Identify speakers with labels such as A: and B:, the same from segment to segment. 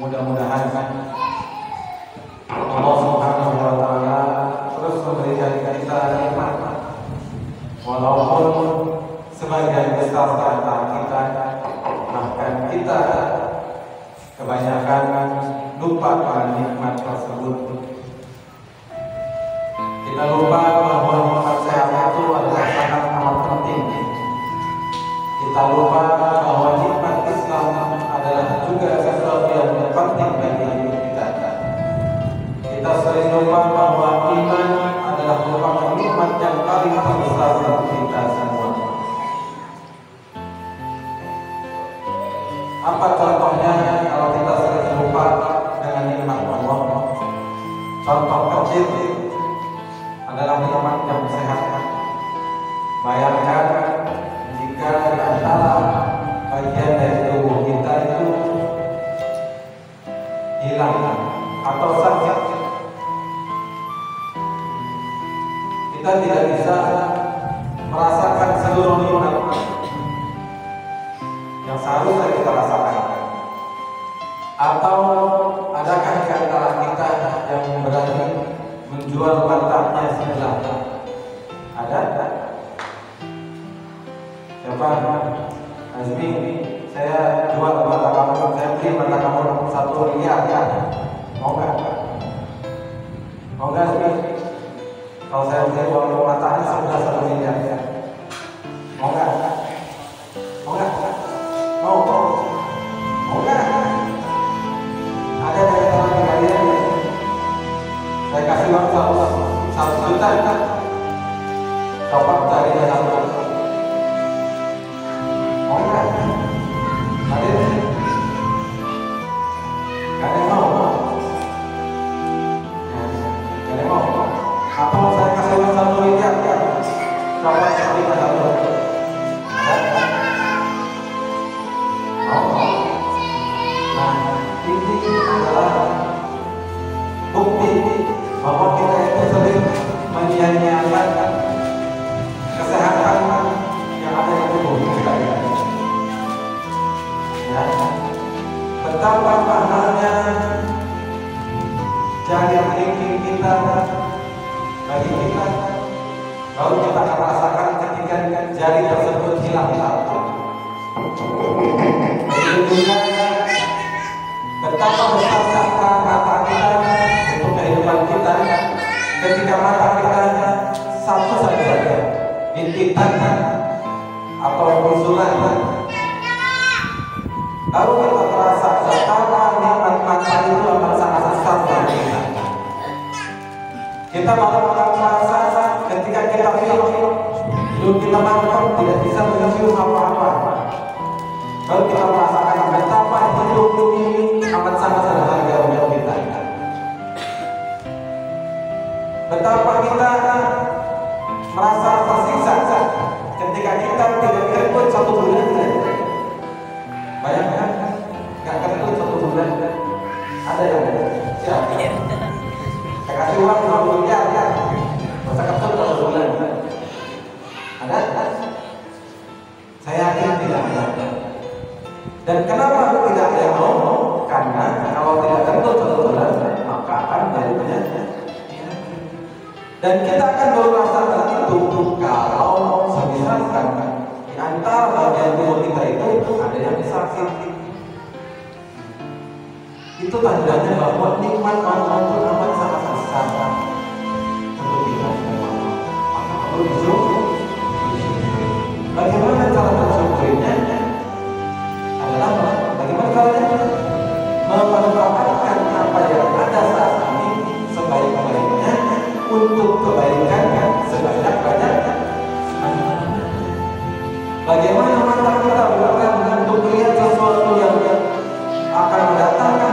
A: Mudah-mudahan Allah Subhanahu wa Ta'ala terus memberikan kita nikmat, walaupun sebagian besar antara kita, bahkan kita kebanyakan lupa pada nikmat tersebut. Kita lupa bahwa nikmat sehat itu adalah sangat amat penting. Kita lupa bahwa nikmat Islam adalah juga sesuatu yang penting bagi hidup kita. Kita sering lupa bahwa iman adalah merupakan nikmat yang paling terbesar untuk kita semua. Apa contohnya kalau kita sering lupa dengan nikmat Allah? Contoh kecil adalah nikmat yang sehat. Bayangkan jika di antara bagian dari tubuh kita itu hilang atau sakit, kita tidak bisa merasakan seluruh nikmat yang seharusnya kita rasakan. Atau adakah di antara kita yang berani menjual matanya sebelah? Ada? Siapa? Azmi, saya jual mata kamu, saya beli mata kamu 1 miliar ya. Mau nggak? Mau nggak Azmi? Kalau saya beli uang matanya sebelah 1 miliar ya. Mau nggak? Mau nggak? Mau? Mau nggak? Ada dari teman kalian? Saya kasih uang 1 juta ya. Coba cari dia 1 juta. Mau nggak? Ada yang mau? Gak ada mau? Apa mau saya kasih uang 1 miliar ya? Coba cari dia 1 juta. Nah, ini adalah bukti bahwa kita itu sering menyia-nyiakan kesehatan yang ada di tubuh kita. Ya, betapa mahalnya jari kelingking kita bagi kita, baru kita akan rasakan ketika jari tersebut hilang satu. Betapa besar mata kita untuk kehidupan kita ketika mata kita satu saja bintitan atau usulan, baru kita terasa betapa nikmat mata itu akan sangat besar bagi kita. Kita baru akan merasa ketika kita film kita mantap tidak bisa mencium apa-apa. Baru kita merasakan betapa hidup ini amat sangat berharga untuk kita. Betapa kita merasa tersiksa ketika kita tidak kerja 1 bulan. Bayangkan, nggak kerja 1 bulan. Ada yang siapa? Saya kasih uang 2 miliar ya. Masa kerja 1 bulan. Ada? Saya yakin tidak ada. Dan kenapa tidak ada yang mau? Karena kalau tidak tentu 1 bulan, maka akan dari penyakit. Dan kita akan baru rasakan itu kalau misalkan di antara bagian tubuh kita itu ada yang sakit. Itu tandanya bahwa nikmat Allah itu amat sangat besar untuk kita semua. Maka perlu disyukuri. Bagaimana cara mensyukurinya? Bagaimana caranya? Memanfaatkan apa yang ada saat ini sebaik-baiknya untuk kebaikan sebanyak-banyaknya. Bagaimana mata kita bukan untuk melihat sesuatu yang akan mendatangkan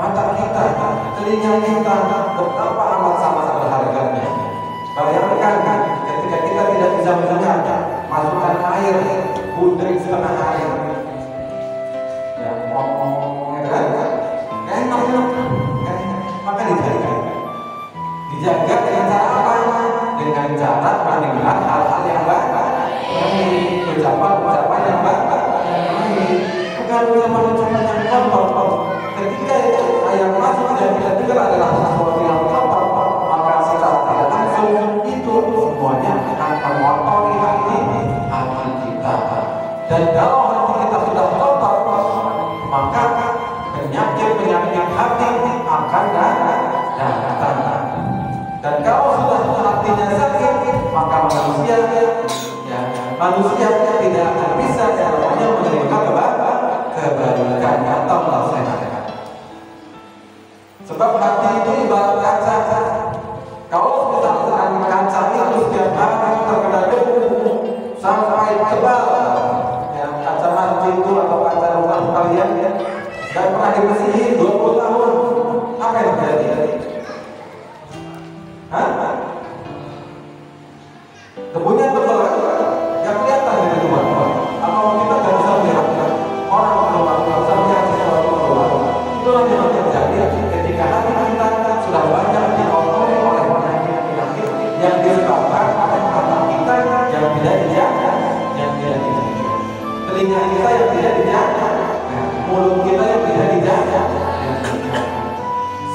A: mata kita, telinga kita, betapa amat sangat berharganya. Bayangkan ketika kita tidak bisa mendengar, masukkan air putri setengah air, ya ngomong, kan? Enak, maka dijaga dengan cara apa? Dengan cara mendengar hal-hal yang baik, ucapan-ucapan yang baik, bukan ucapan-ucapan yang kotor. Ketika yang masuk dan kita dengar adalah sesuatu yang kotor, maka secara tidak langsung itu semuanya akan mengotori hati kita. Dan kalau hati kita sudah kotor, maka penyakit hati akan datang. Dan kalau sudah hatinya sakit, maka manusia tidak akan bisa selamanya menerima kebaikan atau melaksanakan. Sebab hati itu ibarat kaca. Kalau misalkan kaca itu setiap hari terkena debu sampai tebal, ya, kaca manci itu atau kaca rumah kalian ya, dan pernah dibersihin 20 tahun, apa yang terjadi? Debunya tebal, nggak kelihatan di rumah. Atau kita nggak bisa melihat orang keluar, nggak bisa melihat sesuatu keluar. Itulah yang terjadi ketika hati kita sudah banyak dikotori oleh penyakit yang disebabkan oleh mata kita yang tidak dijaga, telinga kita yang tidak dijaga, mulut kita yang tidak dijaga.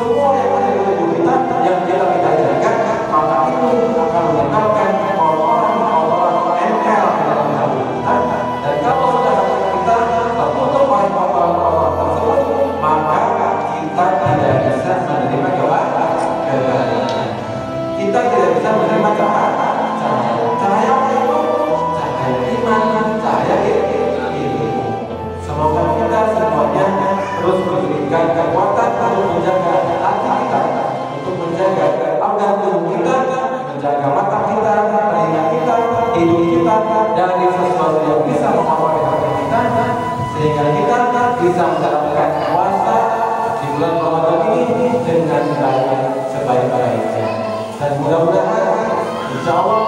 A: Semua yang ada di tubuh kita yang kita tidak jaga, maka itu akan menyebabkan kotoran-kotoran nempel di dalam tubuh kita. Dan kalau sudah kita tertutup oleh kotoran-kotoran tersebut, maka kita tidak bisa menerima kebaikan. Kita tidak bisa menerima cahaya itu, cahaya iman, cahaya ilmu. Semoga kita semuanya terus memberikan kekuatan untuk menjaga hati kita, untuk menjaga agar tubuh kita, menjaga mata kita, telinga kita, hidup kita dari sesuatu yang bisa mengotori hati kita, sehingga kita bisa mendapatkan puasa di bulan Ramadan ini dengan sebaik-baiknya. Dan mudah-mudahan insya Allah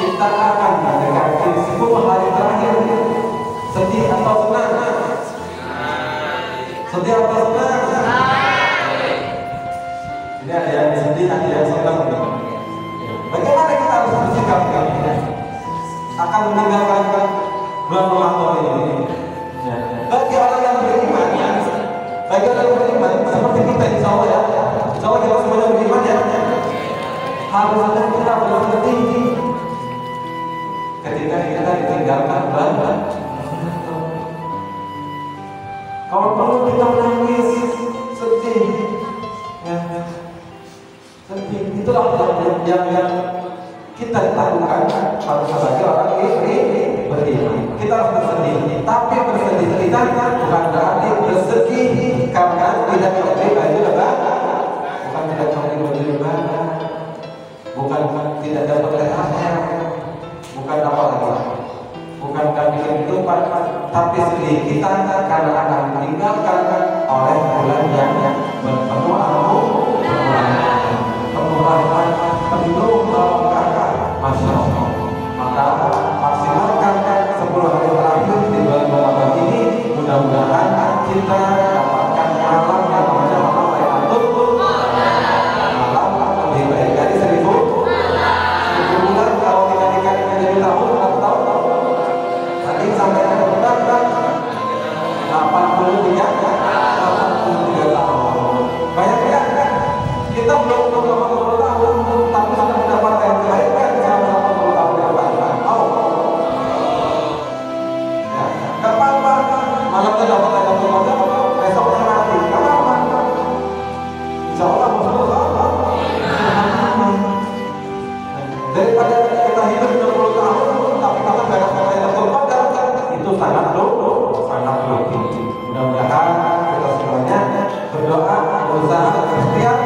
A: kita akan mendekati 10 hari terakhir. Sedih atau senang? Sedih atau senang? Ini ada yang sedih, ada yang senang. Bagaimana kita harus bersikap akan meninggalkan bulan Ramadan ini? Bagi orang yang beriman, seperti kita insya Allah ya, insya Allah kita semuanya beriman ya, harusnya kita bersedih ketika kita ditinggalkan bulan. Kalau perlu kita menangis, sedih, ya, sedih. Itulah yang kita lakukan harus sebagai orang beriman. Kita harus bersedih, tapi bersedih kita bukan berarti bersedih karena tidak membeli baju lebaran, bukan tidak membeli baju lebaran, bukan tidak dapat THR, bukan apa lagi, bukan bikin kehidupan, tapi sedih kita karena akan ditinggalkan oleh bulan yang penuh amu, penuh rahmat, penuh berkah, masya Allah. Maka maksimalkan 10 hari terakhir di bulan Ramadan ini, mudah-mudahan kita dapatkan malam yang namanya malam Lailatul Malam lebih baik dari 1000 bulan. Kalau kita dikali 7 tahun atau tahun tadi sampai ke bulan 83 tahun. Bayangkan kita belum 80 tahun tapi sudah mendapatkan kebaikan selama 80 tahun yang baik. Gak apa-apa, malam kita dapat Lailatul Qadar, besoknya mati. Gak apa-apa. Insya Allah daripada kita hidup 60 tahun tapi kita gak dapat Lailatul Qadar, itu sangat rugi. Mudah-mudahan kita semuanya berdoa, berusaha, berikhtiar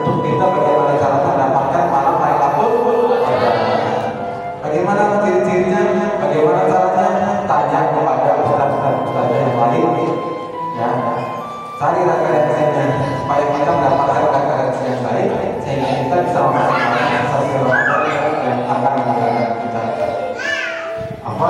A: untuk kita bagaimana cara mendapatkan malam Lailatul Qadar. Bagaimana ciri-cirinya, bagaimana caranya, tanya kepada ustaz yang lain, ya, cari referensinya. sama-sama sosial yang akan mengadakan kita. Apa